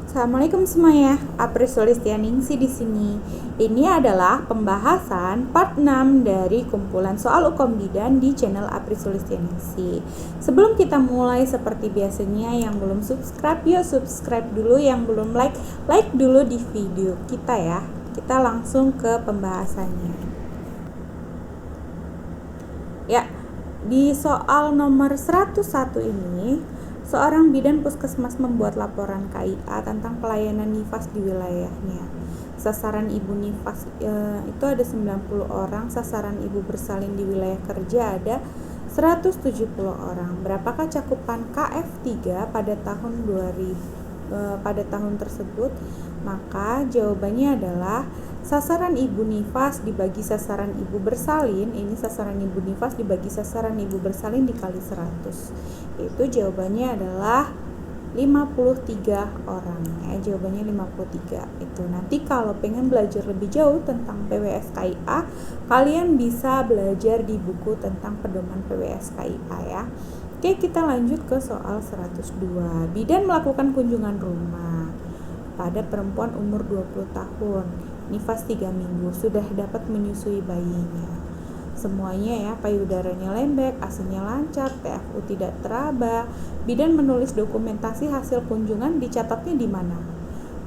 Assalamualaikum semuanya, Apri Sulistianingsih di sini. Ini adalah pembahasan part 6 dari kumpulan soal UKOM Bidan di channel Apri Sulistianingsih. Sebelum kita mulai seperti biasanya, yang belum subscribe, yuk subscribe dulu. Yang belum like dulu di video kita ya. Kita langsung ke pembahasannya. Ya, di soal nomor 101 ini, seorang bidan puskesmas membuat laporan KIA tentang pelayanan nifas di wilayahnya. Sasaran ibu nifas itu ada 90 orang, sasaran ibu bersalin di wilayah kerja ada 170 orang. Berapakah cakupan KF3 pada tahun 2000 pada tahun tersebut? Maka jawabannya adalah sasaran ibu nifas dibagi sasaran ibu bersalin, ini sasaran ibu nifas dibagi sasaran ibu bersalin dikali 100. Itu jawabannya adalah 53 orang ya, jawabannya 53. Itu nanti kalau pengen belajar lebih jauh tentang PWS KIA, kalian bisa belajar di buku tentang pedoman PWS KIA ya. Oke, kita lanjut ke soal 102. Bidan melakukan kunjungan rumah pada perempuan umur 20 tahun, nifas 3 minggu, sudah dapat menyusui bayinya. Semuanya ya, payudaranya lembek, ASINya lancar, TFU tidak teraba. Bidan menulis dokumentasi hasil kunjungan, dicatatnya di mana?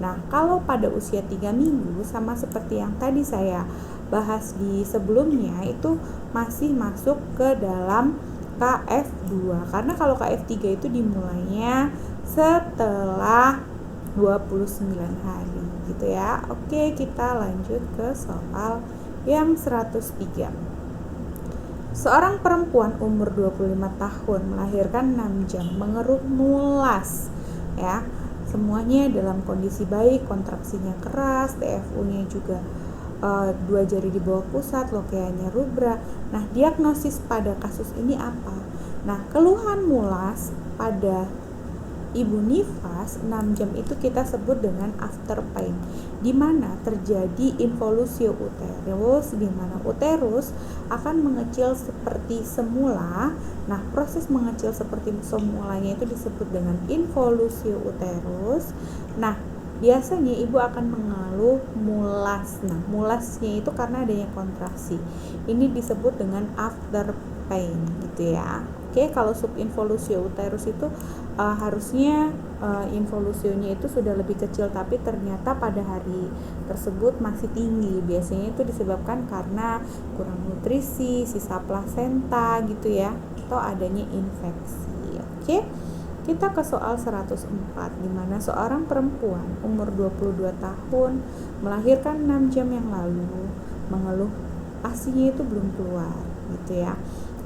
Nah, kalau pada usia 3 minggu, sama seperti yang tadi saya bahas di sebelumnya, itu masih masuk ke dalam KF2. Karena kalau KF3 itu dimulainya setelah 29 hari gitu ya. Oke, kita lanjut ke soal yang 103. Seorang perempuan umur 25 tahun melahirkan 6 jam, mengeruh mulas ya. Semuanya dalam kondisi baik, kontraksinya keras, TFU-nya juga 2 jari di bawah pusat, lokeanya rubra. Nah, diagnosis pada kasus ini apa? Nah, keluhan mulas pada ibu nifas 6 jam itu kita sebut dengan after pain, di mana terjadi involusio uterus, di mana uterus akan mengecil seperti semula. Nah, proses mengecil seperti semulanya itu disebut dengan involusio uterus. Nah, biasanya ibu akan mengeluh mulas. Nah, mulasnya itu karena adanya kontraksi. Ini disebut dengan after pain gitu ya. Oke, kalau subinvolusio uterus itu harusnya involusionya itu sudah lebih kecil, tapi ternyata pada hari tersebut masih tinggi. Biasanya itu disebabkan karena kurang nutrisi, sisa plasenta gitu ya, atau adanya infeksi. Oke, kita ke soal 104, di mana seorang perempuan umur 22 tahun melahirkan 6 jam yang lalu, mengeluh ASINya itu belum keluar gitu ya.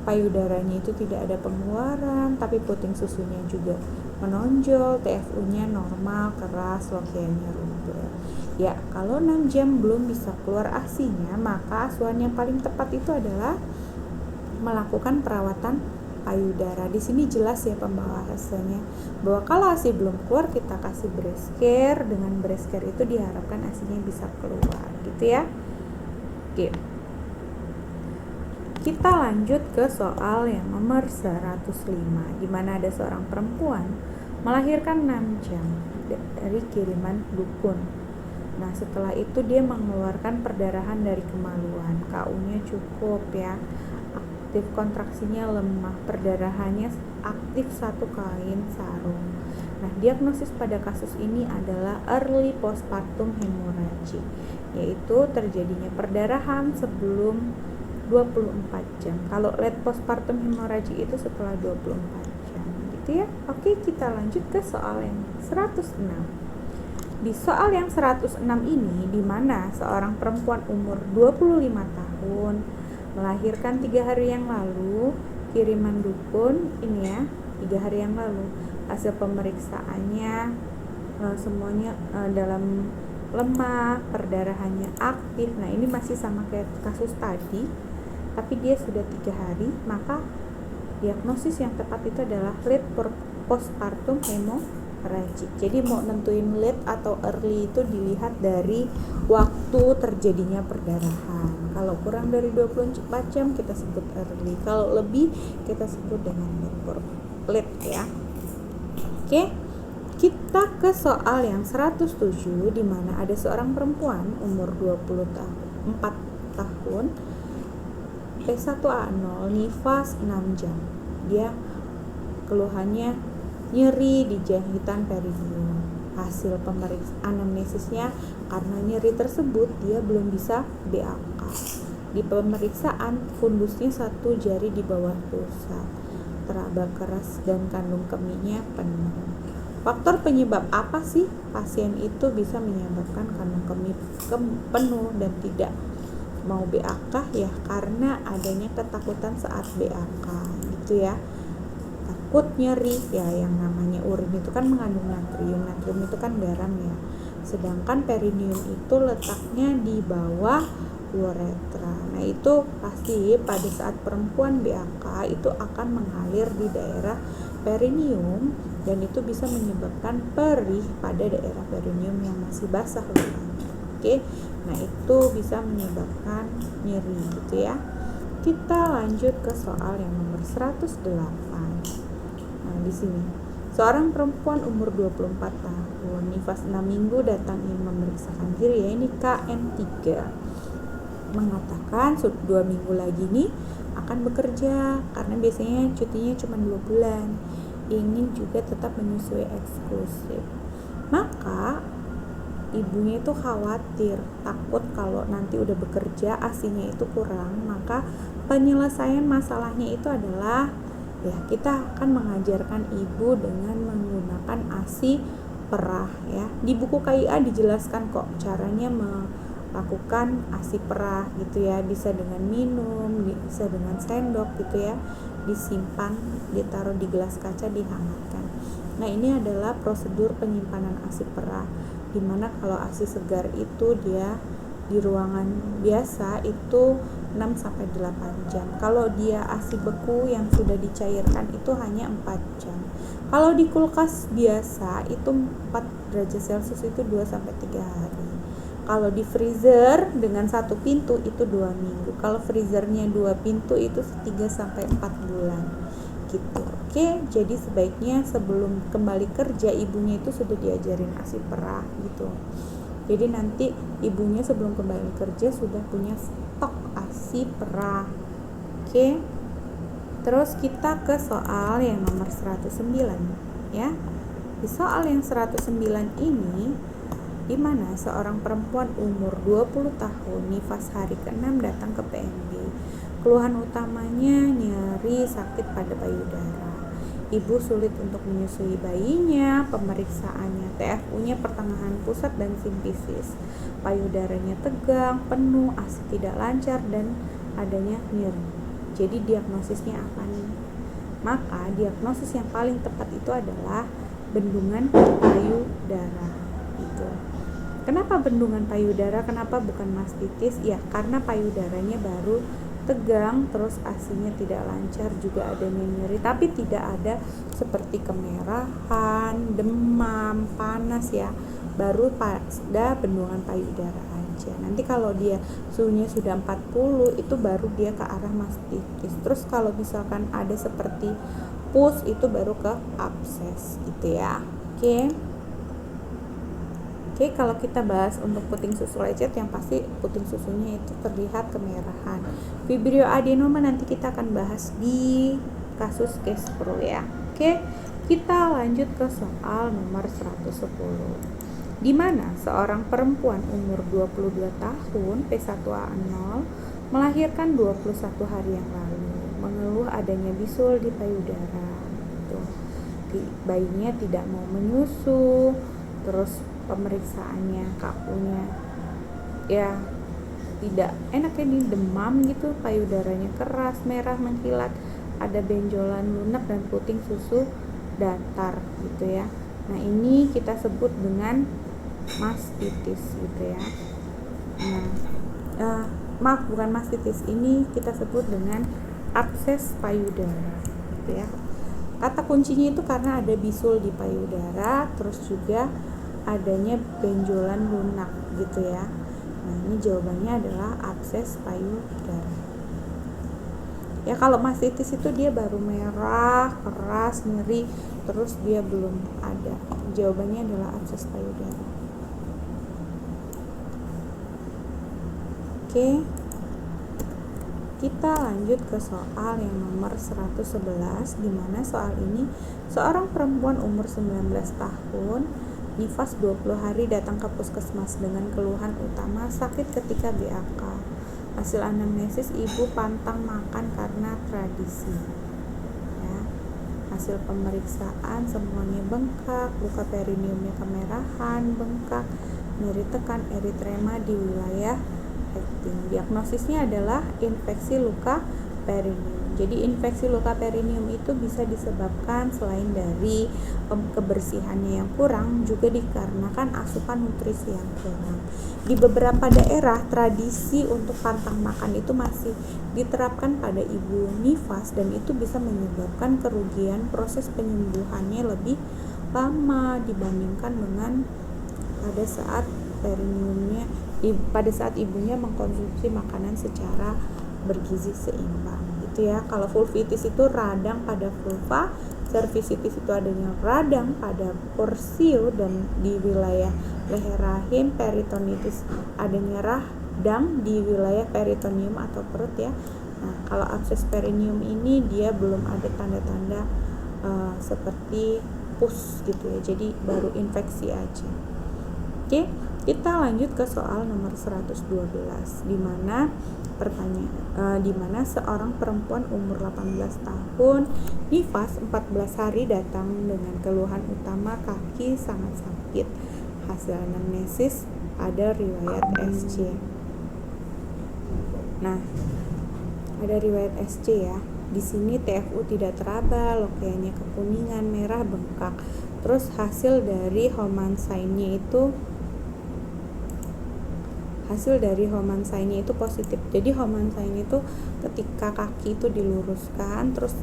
Payudaranya itu tidak ada pengeluaran, tapi puting susunya juga menonjol, TFU-nya normal, keras, lokeanya rubra. Ya, kalau 6 jam belum bisa keluar ASINya, maka asuhan yang paling tepat itu adalah melakukan perawatan payudara. Di sini jelas ya pembahasannya, bahwa kalau ASI belum keluar kita kasih breast care. Dengan breast care itu diharapkan ASINya bisa keluar gitu ya. Oke. Kita lanjut ke soal yang nomor 105, di mana ada seorang perempuan melahirkan 6 jam dari kiriman dukun. Nah, setelah itu dia mengeluarkan perdarahan dari kemaluan, KU-nya cukup ya, aktif kontraksinya lemah, perdarahannya aktif 1 kain sarung. Nah, diagnosis pada kasus ini adalah early postpartum hemorrhage, yaitu terjadinya perdarahan sebelum 24 jam. Kalau late postpartum hemorrhage itu setelah 24 jam gitu ya. Oke, kita lanjut ke soal yang 106. Di soal yang 106 ini, di mana seorang perempuan umur 25 tahun melahirkan 3 hari yang lalu, kiriman dukun ini ya, 3 hari yang lalu. Hasil pemeriksaannya semuanya dalam lemah, perdarahannya aktif. Nah, ini masih sama kayak kasus tadi, tapi dia sudah 3 hari, maka diagnosis yang tepat itu adalah late postpartum hemorrhage. Jadi mau nentuin late atau early itu dilihat dari waktu terjadinya perdarahan. Kalau kurang dari 24 jam kita sebut early, kalau lebih kita sebut dengan late ya. Oke, Kita ke soal yang 107 di mana ada seorang perempuan umur 24 tahun, P1A0, nifas 6 jam. Dia keluhannya nyeri di jahitan perineum. Hasil pemeriksaan anamnesisnya, karena nyeri tersebut dia belum bisa BAK. Di pemeriksaan fundusnya 1 jari di bawah pusat, teraba keras dan kandung kemihnya penuh. Faktor penyebab apa sih pasien itu bisa menyebabkan kandung kemih penuh dan tidak mau BAK? Ya karena adanya ketakutan saat BAK gitu ya. Takut nyeri ya, yang namanya urin itu kan mengandung natrium itu kan garam ya, sedangkan perineum itu letaknya di bawah uretra. Nah itu pasti pada saat perempuan BAK itu akan mengalir di daerah perineum dan itu bisa menyebabkan perih pada daerah perineum yang masih basah lukanya. Oke, nah itu bisa menyebabkan nyeri gitu ya. Kita lanjut ke soal yang nomor 108. Nah, di sini seorang perempuan umur 24 tahun, nifas 6 minggu datang ingin memeriksakan diri ya, ini KN3. Mengatakan 2 minggu lagi nih akan bekerja karena biasanya cutinya cuma 2 bulan. Ingin juga tetap menyusui eksklusif. Maka ibunya itu khawatir, takut kalau nanti udah bekerja ASInya itu kurang. Maka penyelesaian masalahnya itu adalah ya kita akan mengajarkan ibu dengan menggunakan ASI perah ya. Di buku KIA dijelaskan kok caranya melakukan ASI perah gitu ya, bisa dengan minum, bisa dengan sendok gitu ya, disimpan, ditaruh di gelas kaca, dihangatkan. Nah ini adalah prosedur penyimpanan ASI perah, dimana kalau ASI segar itu dia di ruangan biasa itu 6-8 jam. Kalau dia ASI beku yang sudah dicairkan itu hanya 4 jam. Kalau di kulkas biasa itu 4 derajat Celcius itu 2-3 hari. Kalau di freezer dengan 1 pintu itu 2 minggu. Kalau freezernya 2 pintu itu 3-4 bulan gitu. Oke, jadi sebaiknya sebelum kembali kerja ibunya itu sudah diajarin ASI perah gitu. Jadi nanti ibunya sebelum kembali kerja sudah punya stok ASI perah. Oke. Terus kita ke soal yang nomor 109 ya. Di soal yang 109 ini di mana seorang perempuan umur 20 tahun nifas hari ke-6 datang ke PMB. Keluhan utamanya nyeri sakit pada payudara. Ibu sulit untuk menyusui bayinya, pemeriksaannya TFU-nya pertengahan pusat dan simfisis. Payudaranya tegang, penuh, ASI tidak lancar dan adanya nyeri. Jadi diagnosisnya apa nih? Maka diagnosis yang paling tepat itu adalah bendungan payudara gitu. Kenapa bendungan payudara? Kenapa bukan mastitis? Ya karena payudaranya baru tegang, terus ASInya tidak lancar, juga adanya nyeri, tapi tidak ada seperti kemerahan, demam, panas ya, baru pada bendungan payudara aja. Nanti kalau dia suhunya sudah 40 itu baru dia ke arah mastitis. Terus kalau misalkan ada seperti pus itu baru ke abses gitu ya. Oke, kalau kita bahas untuk puting susu lecet, yang pasti puting susunya itu terlihat kemerahan. Fibroadenoma nanti kita akan bahas di kasus case pro ya. Oke, kita lanjut ke soal nomor 110. Di mana seorang perempuan umur 22 tahun, P1A0, melahirkan 21 hari yang lalu, mengeluh adanya bisul di payudara. Gitu. Bayinya tidak mau menyusu, terus pemeriksaannya kakunya ya tidak enak ya, demam gitu, payudaranya keras, merah, mengkilat, ada benjolan lunak dan puting susu datar gitu ya. Nah ini kita sebut dengan mastitis gitu ya. Maaf, bukan mastitis, ini kita sebut dengan abses payudara gitu ya. Kata kuncinya itu karena ada bisul di payudara, terus juga adanya benjolan lunak gitu ya. Nah ini jawabannya adalah abses payudara. Ya kalau mastitis itu dia baru merah, keras, nyeri, terus dia belum ada? Jawabannya adalah abses payudara. Oke, kita lanjut ke soal yang nomor 111, di mana soal ini seorang perempuan umur 19 tahun nifas 20 hari datang ke puskesmas dengan keluhan utama sakit ketika BAK. Hasil anamnesis, ibu pantang makan karena tradisi. Ya. Hasil pemeriksaan semuanya bengkak, luka perineumnya kemerahan, bengkak, nyeri tekan, eritrema di wilayah rectum. Diagnosisnya adalah infeksi luka perineum. Jadi infeksi luka perineum itu bisa disebabkan selain dari kebersihannya yang kurang, juga dikarenakan asupan nutrisi yang kurang. Di beberapa daerah, tradisi untuk pantang makan itu masih diterapkan pada ibu nifas, dan itu bisa menyebabkan kerugian proses penyembuhannya lebih lama dibandingkan dengan pada saat ibunya mengkonsumsi makanan secara bergizi seimbang gitu ya. Kalau vulvitis itu radang pada vulva, cervicitis itu adanya radang pada porsio dan di wilayah leher rahim, peritonitis adanya radang di wilayah peritoneum atau perut ya. Nah, kalau abses perineum ini dia belum ada tanda-tanda seperti pus gitu ya, jadi baru infeksi aja. Oke, kita lanjut ke soal nomor 112, di mana seorang perempuan umur 18 tahun nifas 14 hari datang dengan keluhan utama kaki sangat sakit. Hasil anamnesis ada riwayat SC. Nah, ada riwayat SC ya. Di sini TFU tidak teraba, lokeanya kekuningan, merah, bengkak. Terus hasil dari Homan sign-nya itu positif. Jadi Homan sign itu ketika kaki itu diluruskan, terus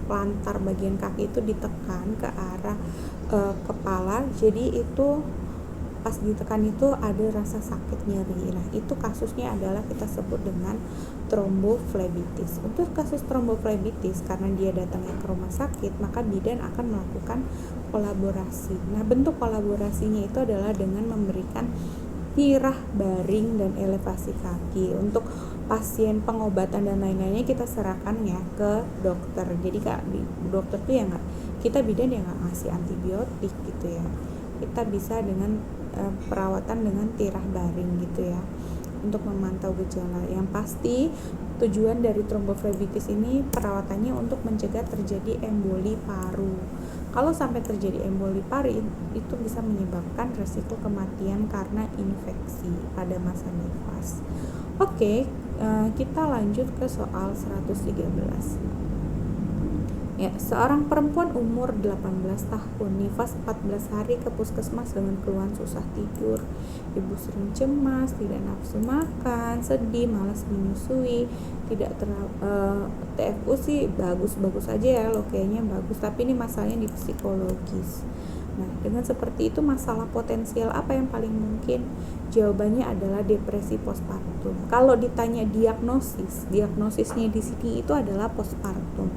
pelantar bagian kaki itu ditekan ke arah kepala. Jadi itu pas ditekan itu ada rasa sakit nyeri. Nah, itu kasusnya adalah kita sebut dengan tromboflebitis. Untuk kasus tromboflebitis, karena dia datangnya ke rumah sakit, maka bidan akan melakukan kolaborasi. Nah, bentuk kolaborasinya itu adalah dengan memberikan tirah baring dan elevasi kaki. Untuk pasien pengobatan dan lain-lainnya kita serahkan ya ke dokter. Jadi dokter tuh ya kita bidan ya nggak ngasih antibiotik gitu ya. Kita bisa dengan perawatan dengan tirah baring gitu ya, untuk memantau gejala. Yang pasti tujuan dari tromboflebitis ini perawatannya untuk mencegah terjadi emboli paru. Kalau sampai terjadi emboli paru, itu bisa menyebabkan resiko kematian karena infeksi pada masa nifas. Oke, kita lanjut ke soal 113. Ya, seorang perempuan umur 18 tahun nifas 14 hari ke puskesmas dengan keluhan susah tidur. Ibu sering cemas, tidak nafsu makan, sedih, malas menyusui, tidak TFU sih bagus-bagus aja ya, lokenya bagus, tapi ini masalahnya di psikologis. Nah, dengan seperti itu masalah potensial apa yang paling mungkin? Jawabannya adalah depresi postpartum. Kalau ditanya diagnosisnya di sini itu adalah postpartum.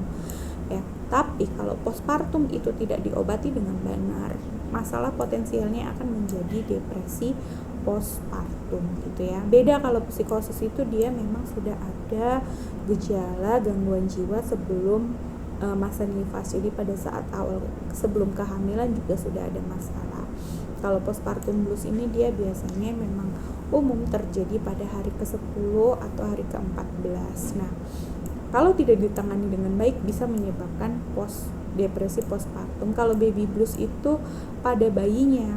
Ya, tapi kalau postpartum itu tidak diobati dengan benar, masalah potensialnya akan menjadi depresi postpartum gitu ya. Beda kalau psikosis itu dia memang sudah ada gejala gangguan jiwa sebelum masa nifas. Jadi pada saat awal sebelum kehamilan juga sudah ada masalah. Kalau postpartum blues ini dia biasanya memang umum terjadi pada hari ke-10 atau hari ke-14. Nah, kalau tidak ditangani dengan baik bisa menyebabkan depresi postpartum. Kalau baby blues itu pada bayinya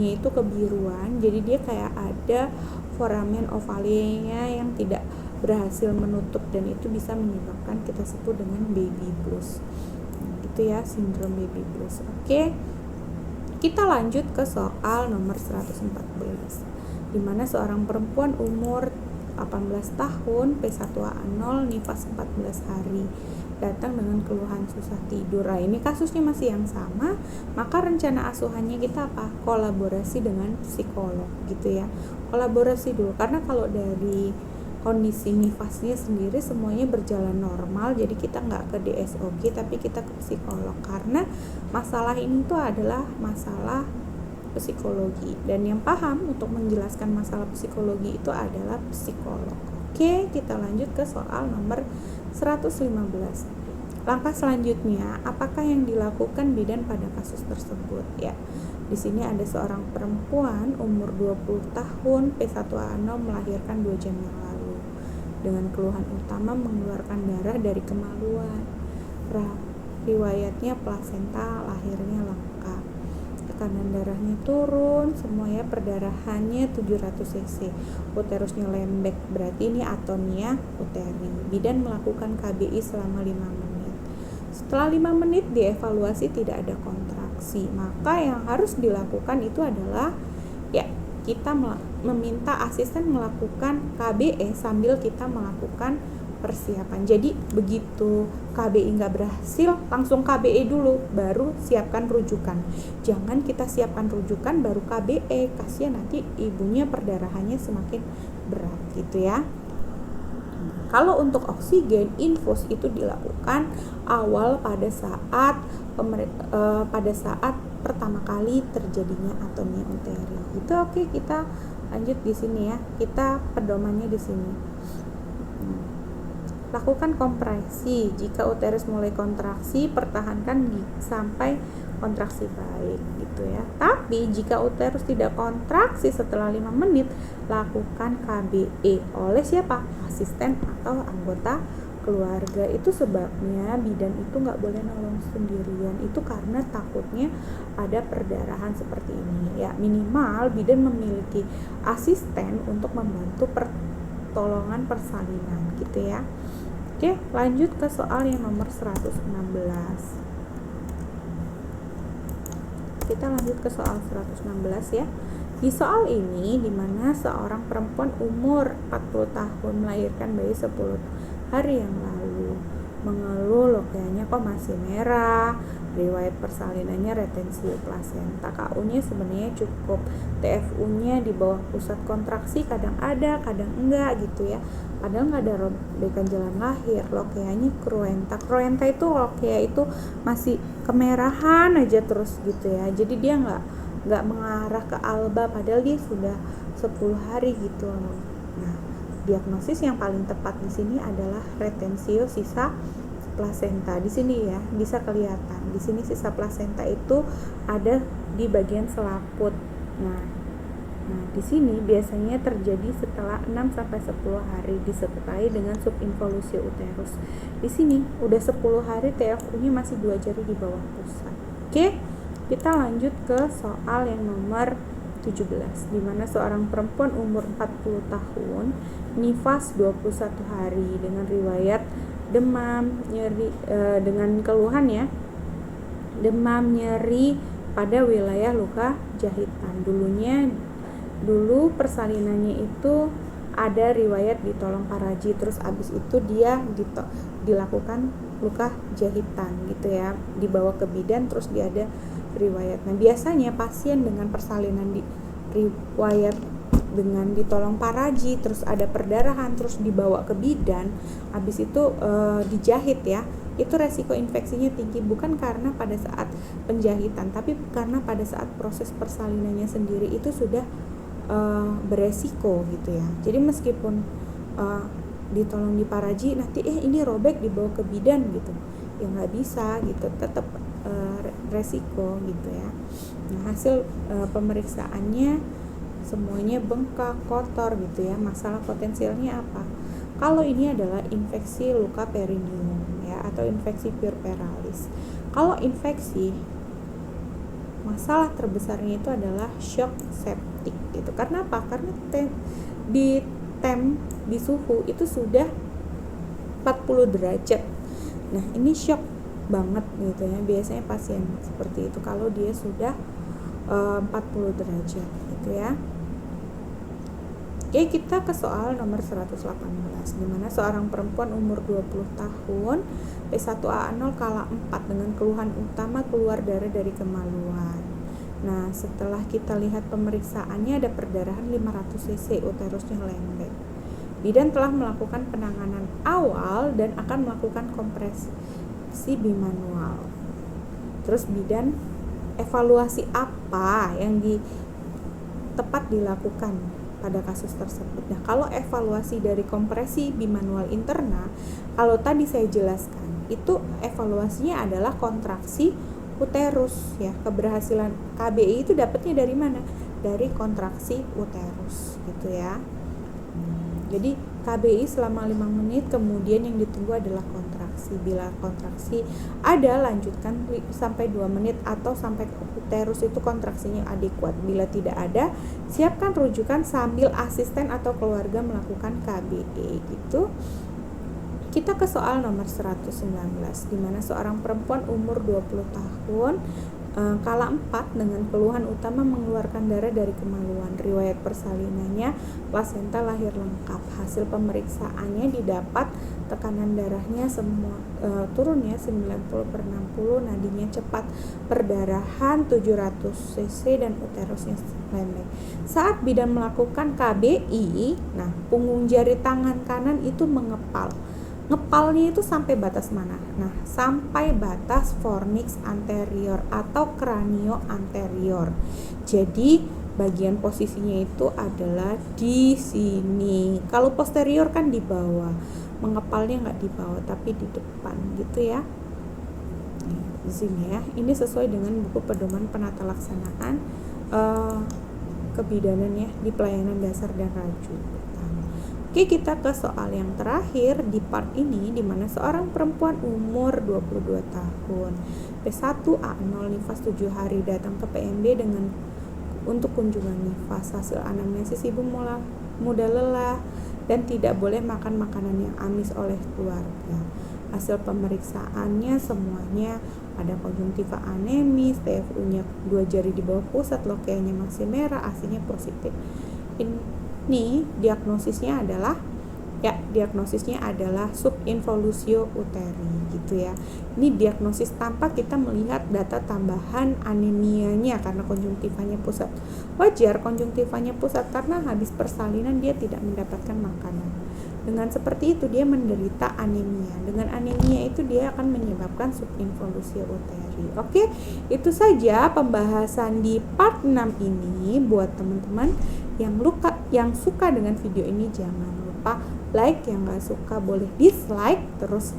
itu kebiruan, jadi dia kayak ada foramen ovalenya yang tidak berhasil menutup, dan itu bisa menyebabkan kita sebut dengan baby blues. Gitu ya, sindrom baby blues. Oke. Kita lanjut ke soal nomor 114, di mana seorang perempuan umur 18 tahun P1A0 nifas 14 hari datang dengan keluhan susah tidur. Nah, ini kasusnya masih yang sama, maka rencana asuhannya kita apa? Kolaborasi dengan psikolog gitu ya. Kolaborasi dulu, karena kalau dari kondisi nifasnya sendiri semuanya berjalan normal, jadi kita nggak ke DSOG tapi kita ke psikolog, karena masalah ini tuh adalah masalah psikologi, dan yang paham untuk menjelaskan masalah psikologi itu adalah psikolog. Oke, kita lanjut ke soal nomor 115. Langkah selanjutnya, apakah yang dilakukan bidan pada kasus tersebut? Ya, di sini ada seorang perempuan umur 20 tahun, P1A0, melahirkan 2 jam yang lalu dengan keluhan utama mengeluarkan darah dari kemaluan. Riwayatnya plasenta, lahirnya lengkap. Tekanan darahnya turun, semuanya perdarahannya 700 cc. Uterusnya lembek, berarti ini atonia uteri. Bidan melakukan KBI selama 5 menit. Setelah 5 menit dievaluasi tidak ada kontraksi. Maka yang harus dilakukan itu adalah ya kita meminta asisten melakukan KBE sambil kita melakukan persiapan. Jadi begitu KBI nggak berhasil, langsung KBE dulu, baru siapkan rujukan. Jangan kita siapkan rujukan baru KBE, kasihan nanti ibunya perdarahannya semakin berat gitu ya. Kalau untuk oksigen infus itu dilakukan awal pada saat pertama kali terjadinya atonia uteri. Itu oke, kita lanjut di sini ya. Kita pedomannya di sini. Lakukan kompresi. Jika uterus mulai kontraksi, pertahankan sampai kontraksi baik gitu ya. Tapi jika uterus tidak kontraksi setelah 5 menit, lakukan KBE oleh siapa? Asisten atau anggota keluarga. Itu sebabnya bidan itu nggak boleh nolong sendirian. Itu karena takutnya ada perdarahan seperti ini ya. Minimal bidan memiliki asisten untuk membantu pertolongan persalinan gitu ya. Oke, lanjut ke soal yang nomor 116. Kita lanjut ke soal 116 ya. Di soal ini, di mana seorang perempuan umur 40 tahun melahirkan bayi 10 hari yang lalu, mengeluh lokianya kok masih merah, riwayat persalinannya retensio plasenta, KU-nya sebenarnya cukup, TFU-nya di bawah pusat kontraksi, kadang ada, kadang enggak gitu ya. Padahal nggak ada robekan jalan lahir, lokeanya kruenta itu lokea itu masih kemerahan aja terus gitu ya. Jadi dia nggak mengarah ke alba, padahal dia sudah 10 hari gitu. Nah, diagnosis yang paling tepat di sini adalah retensio sisa plasenta. Di sini ya bisa kelihatan. Di sini sisa plasenta itu ada di bagian selaput. Nah, di sini biasanya terjadi setelah 6 sampai 10 hari disertai dengan subinvolusio uterus. Di sini udah 10 hari TFU-nya masih 2 jari di bawah pusat. Oke, kita lanjut ke soal yang nomor 17, di mana seorang perempuan umur 40 tahun, nifas 21 hari dengan riwayat demam, nyeri dengan keluhan ya. Demam, nyeri pada wilayah luka jahitan. Dulu persalinannya itu ada riwayat ditolong paraji, terus abis itu dia dilakukan luka jahitan gitu ya, dibawa ke bidan, terus dia ada riwayat. Nah, biasanya pasien dengan persalinan di riwayat dengan ditolong paraji, terus ada perdarahan, terus dibawa ke bidan, abis itu dijahit ya, itu resiko infeksinya tinggi, bukan karena pada saat penjahitan, tapi karena pada saat proses persalinannya sendiri itu sudah beresiko gitu ya. Jadi meskipun ditolong di paraji, nanti ini robek dibawa ke bidan gitu ya, nggak bisa gitu, tetap resiko gitu ya. Nah, hasil pemeriksaannya semuanya bengkak, kotor gitu ya. Masalah potensialnya apa? Kalau ini adalah infeksi luka perineum ya, atau infeksi puerperalis. Kalau infeksi, masalah terbesarnya itu adalah shock septic gitu. Karena apa? Karena di suhu itu sudah 40 derajat. Nah, ini shock banget gitu ya. Biasanya pasien seperti itu kalau dia sudah 40 derajat gitu ya. Oke, kita ke soal nomor 118, di mana seorang perempuan umur 20 tahun, P1A0 kala 4 dengan keluhan utama keluar darah dari kemaluan. Nah, setelah kita lihat pemeriksaannya ada perdarahan 500 cc, uterusnya lembek. Bidan telah melakukan penanganan awal dan akan melakukan kompresi bimanual. Terus bidan evaluasi apa yang tepat dilakukan pada kasus tersebut. Nah, kalau evaluasi dari kompresi bimanual interna, kalau tadi saya jelaskan, itu evaluasinya adalah kontraksi uterus ya. Keberhasilan KBI itu dapatnya dari mana? Dari kontraksi uterus gitu ya. Jadi KBI selama 5 menit, kemudian yang ditunggu adalah kontraksi. Bila kontraksi ada, lanjutkan sampai 2 menit atau sampai uterus itu kontraksinya adekuat. Bila tidak ada, siapkan rujukan sambil asisten atau keluarga melakukan KBI gitu. Kita ke soal nomor 119, di mana seorang perempuan umur 20 tahun kala 4 dengan keluhan utama mengeluarkan darah dari kemaluan. Riwayat persalinannya plasenta lahir lengkap. Hasil pemeriksaannya didapat tekanan darahnya semua turunnya 90/60, nadinya cepat, perdarahan 700 cc dan uterusnya lembek. Saat bidan melakukan KBI, nah punggung jari tangan kanan itu mengepal. Ngepalnya itu sampai batas mana? Nah, sampai batas fornix anterior atau kranio anterior. Jadi, bagian posisinya itu adalah di sini. Kalau posterior kan di bawah. Mengepalnya nggak di bawah, tapi di depan gitu ya. Di sini ya. Ini sesuai dengan buku pedoman penata laksanaan kebidanan ya di pelayanan dasar dan raju. Oke, kita ke soal yang terakhir di part ini, di mana seorang perempuan umur 22 tahun, P1A0 nifas 7 hari datang ke PMB untuk kunjungan nifas. Hasil anamnesis ibu mudah lelah dan tidak boleh makan makanan yang amis oleh keluarga. Hasil pemeriksaannya semuanya ada konjungtiva anemis, TFU-nya 2 jari di bawah pusat, lokeanya masih merah, AC-nya positif. Ini diagnosisnya adalah subinvolusio uteri gitu ya. Ini diagnosis tanpa kita melihat data tambahan anemianya karena konjungtivanya pusat. Wajar konjungtivanya pusat karena habis persalinan dia tidak mendapatkan makanan. Dengan seperti itu dia menderita anemia. Dengan anemia itu dia akan menyebabkan subinvolusio uteri. Oke, itu saja pembahasan di part 6 ini. Buat teman-teman yang suka dengan video ini, jangan lupa like, yang gak suka boleh dislike, terus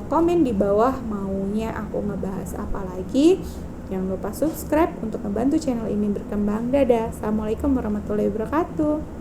komen di bawah maunya aku ngebahas apa lagi. Jangan lupa subscribe untuk membantu channel ini berkembang. Dadah, assalamualaikum warahmatullahi wabarakatuh.